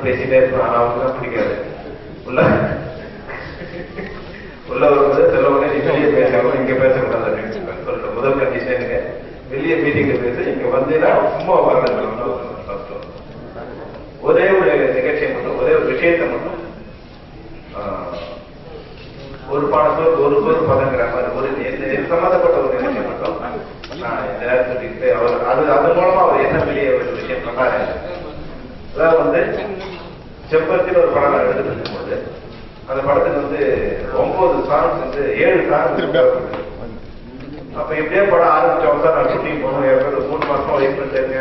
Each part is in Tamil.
பேசிட்டே இருக்கணும். ஆனா அவங்களுக்கு தான் பிடிக்காது. உள்ள வரும்போது செல்லவனே நீ வெளியே பேசாம இங்க பேசக்கூடாது அப்படின்னு சொல்லிட்டு முதல் கண்டிஷனுங்க வெளியே மீட்டிங்ல பேச இங்க வந்தீங்கன்னா சும்மா வரணும். ஒரே ஒரு நிகழ்ச்சியை மட்டும், ஒரே ஒரு விஷயத்தை மட்டும், ஒரு பாடத்தோடு ஒரு ஒரு பதங்கிற மாதிரி ஒரு சம்பந்தப்பட்ட ஒரு நிகழ்ச்சியை மட்டும் நான் இந்த நேரத்துக்கு அவர் அது மூலமா அவர் என்ன வெளியே ஒரு விஷயம் பண்ணாரு. அதாவது செம்பருத்தின்னு ஒரு படம் நான் எடுத்துட்டு இருக்கும்போது அந்த படத்துக்கு 9 சாங்ஸ் 7 சாங்ஸ். அப்ப எப்படியே படம் ஆரம்பிச்சவங்க நான் ஷூட்டிங் போகணும். 3 மாசம் வெயிட் பண்ணிட்டேங்க.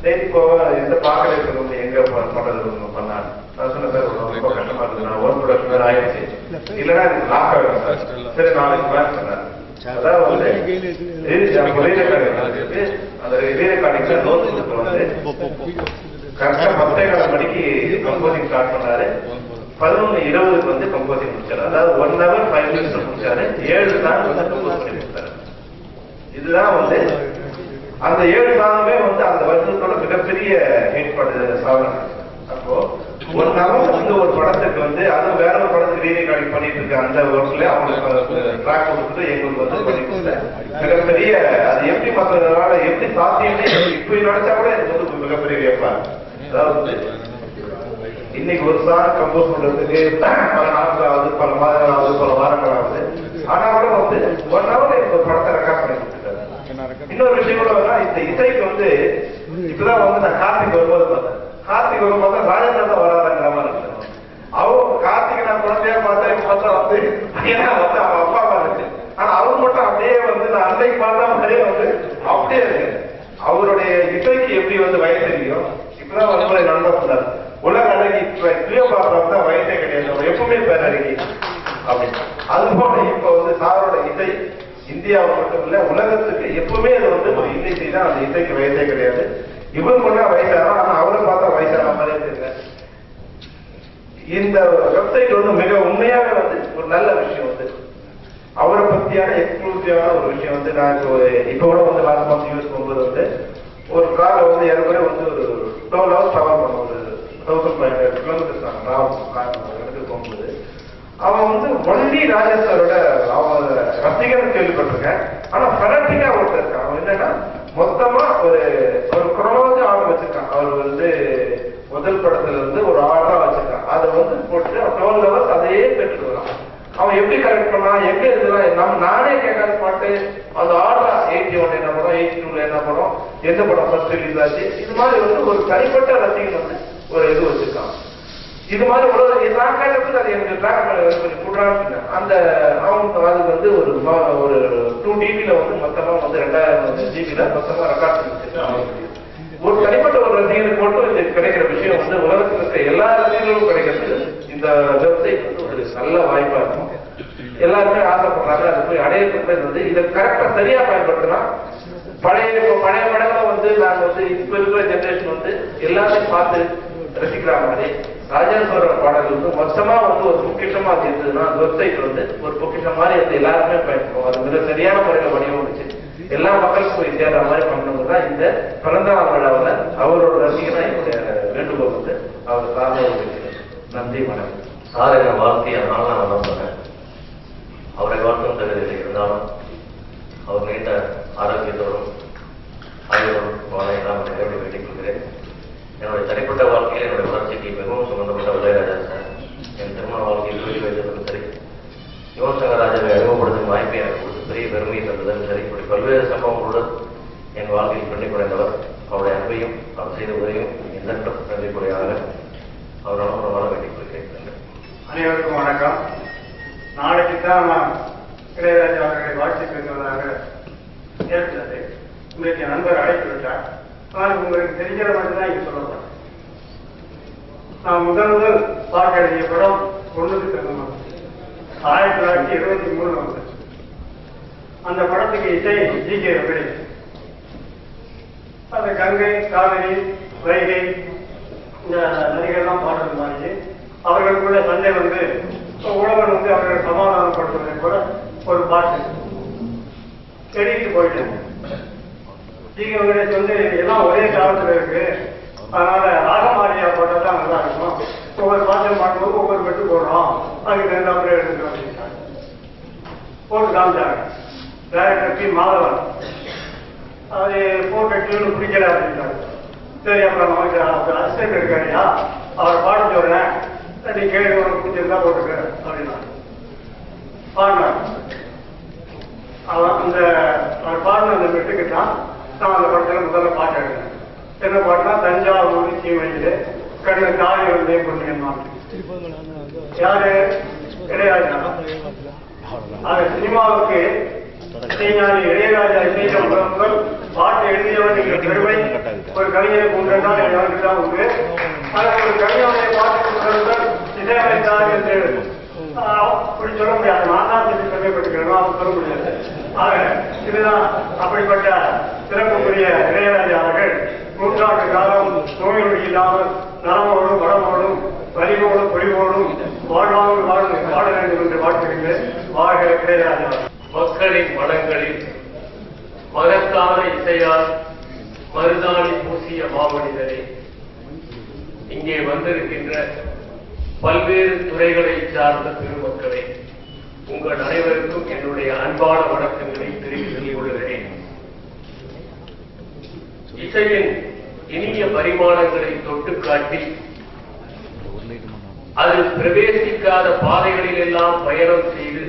சரி போக எந்த பார்க்கல இருக்கணும் எங்க பண்றது பண்ணாரு. நான் சொன்ன சார் ரொம்ப கஷ்டமா இருக்கு. நான் ஓன் ப்ரொடக்ஷன் வேற ஆயிடுச்சு. இல்லைன்னா எனக்கு லாக் ஆகும் சார். சரி நாளைக்கு பிளான் பண்ணாரு. அதாவது அந்த ரீரெக்கார்டிங்ல நோட்ஸ் கரெக்டா 10:15 மணிக்கு கம்போசிங் ஸ்டார்ட் பண்ணாரு. 11:20 கம்போசிங் முடிச்சாரு. அதாவது 1 hour 5 minutes முடிச்சாரு. 7 சாங் கம்போஸ் பண்ணி கொடுத்தாரு. இதுதான் அந்த 7 சாங்குமே அந்த வருஷத்தோட மிகப்பெரிய ஹிட் பண்ண சாதனை. அப்போ 1 hour ஒரு படத்துக்கு அதுவும் வேற ஒரு படத்துக்கு ரீரெக்கார்டிங் பண்ணிட்டு இருக்க அந்த ஒர்க்ல அவங்களுக்கு ட்ராக் கொடுத்துட்டு எங்களுக்கு பண்ணி கொடுத்தேன். மிகப்பெரிய அது எப்படி பண்றதுனால எப்படி சாத்தியமே இப்ப நினைச்சா கூட எனக்கு மிகப்பெரிய வியப்பா. அதாவது இன்னைக்கு ஒரு சாங் கம்போஸ் பண்றதுக்கு பல நாட்கள் ஆகுது, பல மாதங்கள் ஆகுது, பல வாரங்கள் ஆகுது. ஆனா கூட 1 hour ஒரு படத்தை ரெக்கார்ட் பண்ணி கொடுத்துட்டாரு. இன்னொரு விஷயம் கூட இந்த இசைக்கு இப்பதான் நான் கார்த்திக் வரும்போது பார்த்தேன். கார்த்திக் வரும்போது ராஜேந்திர தான் வராதாங்கிற மாதிரி இருக்கு. அவங்க கார்த்திகை நான் குழந்தையா பார்த்தா இப்ப பார்த்தா அவங்க அப்பா அம்மா இருக்கு. ஆனா அவர் மட்டும் அப்படியே நான் அன்னைக்கு பார்த்தா மாதிரியே அப்படியே இருக்கு. அவருடைய இசைக்கு எப்படி வயசு தெரியும். இப்பதான் வரும்போது நண்பர் சொன்னார், உலக அழகி கிளியோபாத்ராவுக்கு தான் வயசே கிடையாது, எப்பவுமே பேரழகி அப்படின்னு. அது போல இப்ப சாரோட இசை இந்தியாவை மட்டும் இல்ல உலகத்துக்கு எப்பவுமே அது ஒரு இன்னிசை தான். அந்த இசைக்கு வயசே கிடையாது. இவர் கொண்டா வயசானா ஆனா அவரை பார்த்தா வயசான மாதிரியே தெரியல. இந்த வெப்சைட் மிக உண்மையாக ஒரு நல்ல விஷயம். அவரை பத்தியான எக்ஸ்க்ளூசிவான ஒரு விஷயம் நான் இப்ப கூட லாஸ்ட் மாசம் யூஸ் பண்ணும்போது ஒரு கார்ல ஏற்கனவே ஒரு 12 hours டிராவல் பண்ண ஒரு 1500 kilometers இடத்துக்கு போகும்போது அவன் ஒன்லி ராஜேஸ்வரோட அவன் ரசிகன் கேள்விப்பட்டிருக்கேன். ஆனா ஃபெனட்டிக்கா ஒருத்தர் இருக்கான். அவன் என்னன்னா மொத்தமா ஒரு குரோனாலஜி ஆர்டர் வச்சிருக்கான். அவர் முதல் படத்துல ஒரு ஆர்டரா வச்சிருக்கான். அதை போட்டு 12 hours அதையே பெற்றுட்டு வரான். அவன் எப்படி கரெக்ட் பண்ணான், எங்க இதெல்லாம் நானே கேட்காத பாட்டு அந்த ஆர்டரா 81 என்ன படம், 82 என்ன படம், எந்த படம் ஃபர்ஸ்ட் ரிலீஸ் ஆச்சு, இது மாதிரி ஒரு தனிப்பட்ட ரசிகன் ஒரு இது வச்சிருக்கான். இது மாதிரி நான் கேட்டதுக்கு அது எனக்கு ட்ராக் பண்ணி கூடுறான்னு அந்த அவனுக்கு அதுக்கு ஒரு 2 DBல மொத்தமா 2000 GB மொத்தமா ரெக்கார்ட் பண்ணி வச்சிருக்கான். ஒரு தனிப்பட்ட ஒரு ரசிகனுக்கு மட்டும் இது கிடைக்கிற விஷயம் உலகத்தில் இருக்க எல்லா ரசிகர்களும் கிடைக்கிறது இந்த வெப்சைட் ஒரு நல்ல வாய்ப்பா இருக்கும். எல்லாருமே ஆசைப்படுறாங்க. அது போய் அடையிறது இதை கரெக்டா சரியா பயன்படுத்தினா பழைய படங்களை நாங்க இப்ப இருக்கிற ஜெனரேஷன் எல்லாத்தையும் பார்த்து ரசிக்கிற மாதிரி ராஜேஸ்வர பாடல் மொத்தமா ஒரு பொக்கிஷமா இருந்ததுன்னா அந்த வெப்சைட் ஒரு பொக்கிஷம் மாதிரி எல்லாருமே பயன்படும். அது மிக சரியான முறையில வடிவமைச்சு எல்லா மக்களுக்கும் போய் சேர்ற மாதிரி பண்ணணும்தான் இந்த பிறந்தநாள் விழாவில் அவரோட ரசிகனா என்னுடைய வேண்டுகோள் அவர் சாதனை இருக்கிறேன். நன்றி வணக்கம். சார் என்ன வாழ்க்கை அதனால நான் நல்லா சொன்னேன். அவரை வாழ்த்தும் தகுதியில் இருந்தாலும் அவர் நீண்ட ஆரோக்கியத்தோடும் ஆய்வோடும் வாழ எல்லாம் நிறைவேற்றி வேண்டிக் கொள்கிறேன். என்னுடைய தனிப்பட்ட வாழ்க்கையில் என்னுடைய வளர்ச்சிக்கு மிகவும் சம்பந்தப்பட்ட விளையாடா சார். என் திருமண வாழ்க்கையில் சொல்லி வைத்ததும் சரி, யுவன் சங்கர் ராஜாவை அறிமுகப்படுத்தும் வாய்ப்பை எனக்கு கொடுத்து பெரிய பெருமையை தந்ததும் சரி, இப்படி பல்வேறு சம்பவங்களுடன் என் வாழ்க்கையில் பண்ணி குறைந்தவர். அவருடைய அன்பையும் அவர் செய்த உதவியும் எந்தற்ற நன்றிக்குறையாக அவரால் வாழ வேண்டிக் கொள்கிறேன். அனைவருக்கும் வணக்கம். நாளைக்கு தான் நான் இளையராஜா அவர்களை வாழ்த்து பேசுவதாக ஏற்பட்டது. உங்களுக்கு என் நண்பர் அழைத்து விட்டார். நான் உங்களுக்கு தெரிகிற மாதிரி தான் இங்கே சொல்லப்பட்டேன். நான் முதல் பார்க்க எழுதிய படம் பொண்ணுக்கு தகுந்தம் 1973 வந்தது. அந்த படத்துக்கு இசை ஜி.கே. வெங்கடேஷ். அந்த கங்கை, காவிரி, வைகை இந்த நதிகள்லாம் பாடுறது மாதிரி அவர்களுக்குள்ள சண்டை உழவன் அவர்களை சமாதானப்படுத்துவதை கூட ஒரு பாட்டு எழுதிட்டு போயிட்டேன். ஜி.கே. வெங்கடேஷ் எல்லாம் ஒரே காலத்துல இருக்கு, அதனால ராகமாரியா போட்டால் தான் நல்லா இருக்கும். ஒவ்வொரு பாத்திரம் பார்க்கும்போது ஒவ்வொரு மெட்டு போடுறோம், அதுக்கு ரெண்டாவது எடுத்து அப்படின்ட்டாங்க. போட்டு காமிச்சாங்க. டைரக்டர் பி மாதவன் அது போட்ட டியூன் பிடிக்கல அப்படின்ட்டாங்க. சரி, அப்புறம் நமக்கு அசிஸ்டன்ட் இருக்காரியா, அவரை பாட சொல்றேன், நீ கேள்வி உனக்கு பிடிச்சிருந்தா போட்டுக்க அப்படின்னா பாடினார். அந்த அவர் பாடின அந்த மெட்டுக்கு தான் நான் அந்த படத்தில் முதல்ல பாட்டு எடுத்தேன். என்ன பாட்டுனா, தஞ்சாவூர் சீமையிலே கண்ணு தாய் வந்தே பொண்ணுமா. யாரு? இளையராஜா. அது சினிமாவுக்கு இசைஞானி இளையராஜா இசையில முதல் பாட்டு எழுதியவன் பெருமை ஒரு கவிஞருக்கு உண்டுனால் எனக்கு தான் உண்டு. ஆனால் ஒரு கவிஞனுடைய பாட்டு முதல்வர் இசையமைத்தார் என்று அப்படி சொல்ல முடியாது. நான் தான் சொல்லி பெருமைப்பட்டுக்கிறோம், அவர் சொல்ல முடியாது. ஆக இதுதான் அப்படிப்பட்ட சிறப்புக்குரிய இளையராஜா அவர்கள் 100 ஆண்டு காலம் நோய்நொடி இல்லாமல் நலமோடும் வளமோடும் வலிமோடும் பொலிவோடும் வாழ்வாமல் வாழ வேண்டும் என்று வாழ்த்துகிறேன். வாழ்க இளையராஜா. மக்களின் மனங்களில் மகத்தான இசையால் மருதாணி பூசிய மாமனிதரே, இங்கே வந்திருக்கின்ற பல்வேறு துறைகளை சார்ந்த பெருமக்களே, உங்கள் அனைவருக்கும் என்னுடைய அன்பான வணக்கங்களை தெரிவித்துக் கொள்கிறேன். இசையின் இனிய பரிமாணங்களை தொட்டு காட்டி அதில் பிரவேசிக்காத பாதைகளில் எல்லாம் பயணம் செய்து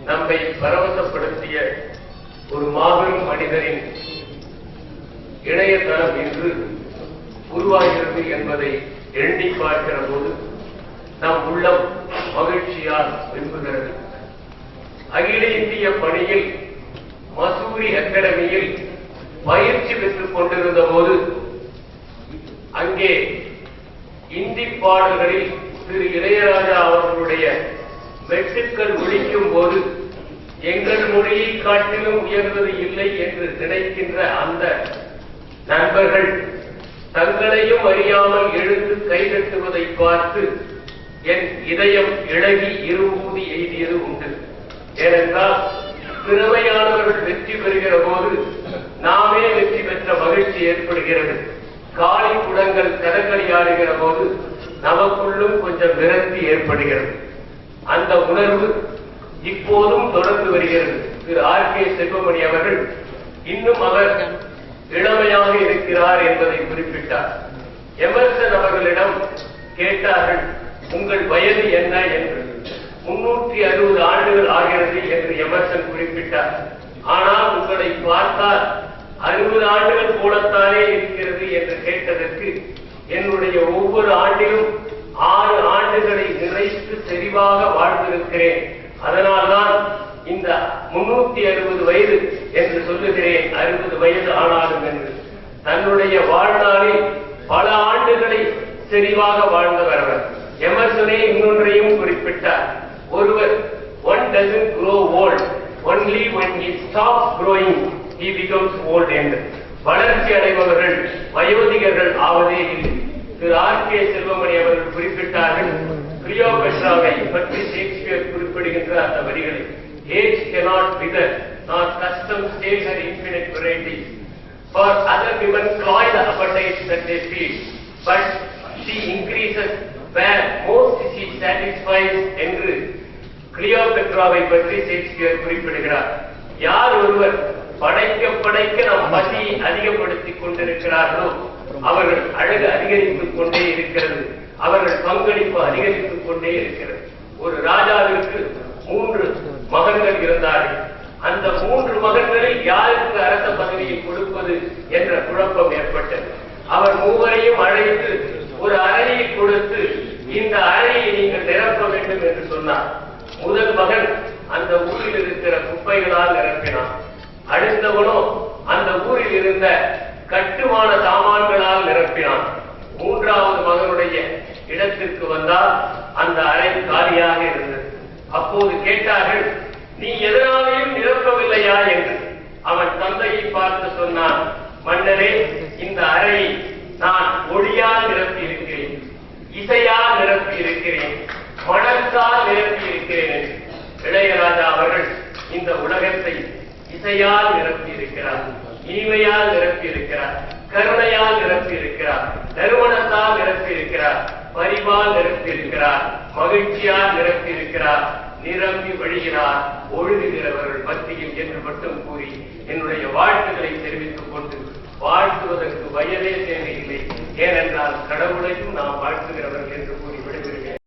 நம்மை பரவசப்படுத்திய ஒரு மாபெரும் மனிதரின் இணையதளம் இன்று உருவாகிறது என்பதை எண்ணி பார்க்கிற போது நம் உள்ளம் மகிழ்ச்சியால் விரும்புகிறது. அகில இந்திய பணியில் மசூரி அகாடமியில் பயிற்சி பெற்றுக் கொண்டிருந்த போது அங்கே இந்தி பாடல்களில் திரு இளையராஜா அவர்களுடைய மெட்டுக்கள் ஒலிக்கும் போது எங்கள் மொழியை காட்டிலும் உயர்ந்தது இல்லை என்று நினைக்கின்ற அந்த நண்பர்கள் தங்களையும் அறியாமல் எழுந்து கைதட்டுவதை பார்த்து என் இதயம் இழகி இரும்பூதி எய்தியது உண்டு. ஏனென்றால் திறமையானவர்கள் வெற்றி பெறுகிற போது நாமே வெற்றி பெற்ற மகிழ்ச்சி ஏற்படுகிறது. காளி குடங்கள் கதகளி ஆடுகிற போது நமக்குள்ளும் கொஞ்சம் விரக்தி ஏற்படுகிறது. அந்த உணர்வு இப்போதும் தொடர்ந்து வருகிறது. திரு ஆர்.கே. செல்வமணி அவர்கள் இன்னும் அவர் இளமையாக இருக்கிறார் என்பதை குறிப்பிட்டார். எமர்சன் அவர்களிடம் கேட்டார்கள், உங்கள் வயது என்ன என்று. 360 ஆண்டுகள் ஆகிறது என்று எமர்சன் குறிப்பிட்டார். ஆனால் உங்களை பார்த்தால் 60 ஆண்டுகள் போலத்தானே இருக்கிறது என்று கேட்டதற்கு, என்னுடைய ஒவ்வொரு ஆண்டிலும் 6 ஆண்டுகளை நிறைத்து செறிவாக வாழ்ந்திருக்கிறேன், அதனால்தான் இந்த 360 வயது என்று சொல்லுகிறேன், 60 வயது ஆனாலும் என்று. தன்னுடைய வாழ்நாளில் பல ஆண்டுகளை செறிவாக வாழ்ந்தவர் அவர். எமர்சனே இன்னொன்றையும் குறிப்பிட்டார், ஒருவர் one doesn't grow old, only when he stops growing he becomes old என்று. வளர்ச்சி அடைபவர்கள் வயோதிகர்கள் ஆவதே இல்லை. திரு ஆர்.கே. செல்வமணி அவர்கள் குறிப்பிட்டார்கள், கிளியோபெட்ராவை பற்றி ஷேக்ஸ்பியர் குறிப்பிடுகின்ற அந்த வரிகளில், age cannot wither nor custom stays her infinite varieties, for other women cloy the appetites that they feed, but she increases where most she satisfies என்று கிளியோபெட்ராவை பற்றி ஷேக்ஸ்பியர் குறிப்பிடுகிறார். யார் ஒருவர் படைக்க படைக்க நம் பசியை அதிகப்படுத்திக் கொண்டிருக்கிறார்களோ அவர்கள் அழகு அதிகரித்துக் கொண்டே இருக்கிறது, அவர்கள் பங்களிப்பு அதிகரித்துக் கொண்டே இருக்கிறது. ஒரு ராஜாவிற்கு 3 மகன்கள் இருந்தார்கள். அந்த 3 மகன்களில் யாருக்கு அரச பதவியை கொடுப்பது என்ற குழப்பம் ஏற்பட்டது. அவர் 3வரையும் அழைத்து ஒரு அறையை கொடுத்து, இந்த அறையை நீங்கள் நிரப்ப வேண்டும் என்று சொன்னார். முதல் மகன் அந்த ஊரில் இருக்கிற குப்பைகளால் நிரப்பினான். அடுத்தவனோ அந்த ஊரில் இருந்த கட்டுமான சாமான்களால் நிரப்பினான். 3வது மகனுடைய இடத்திற்கு வந்தால் அந்த அறை காலியாக இருந்தது. அப்போது கேட்டார்கள், நீ எதனாலையும் நிரப்பவில்லையா என்று. அவன் தந்தையை பார்த்து சொன்னான், மன்னரே, இந்த அறையை நான் ஒளியால் நிரப்பி இருக்கிறேன், இசையால் நிரப்பி இருக்கிறேன், மனத்தால் நிரப்பி இருக்கிறேன். இளையராஜா அவர்கள் இந்த உலகத்தை இசையால் நிரப்பி இருக்கிறார், இனிமையால் நிரப்பி இருக்கிறார். கருணையால் நிரப்பி இருக்கிறார், நறுமணத்தால் நிரப்பி இருக்கிறார், பரிவால் நிரப்பி இருக்கிறார், மகிழ்ச்சியால் நிரப்பி இருக்கிறார், நிரம்பி வழிகிறார் ஒழுகுகிறவர்கள் மத்தியில் என்று மட்டும் கூறி என்னுடைய வாழ்த்துக்களை தெரிவித்துக் கொண்டு, வாழ்த்துவதற்கு வயதே தேவையில்லை, ஏனென்றால் கடவுளையும் நாம் வாழ்த்துகிறவர்கள் என்று கூறி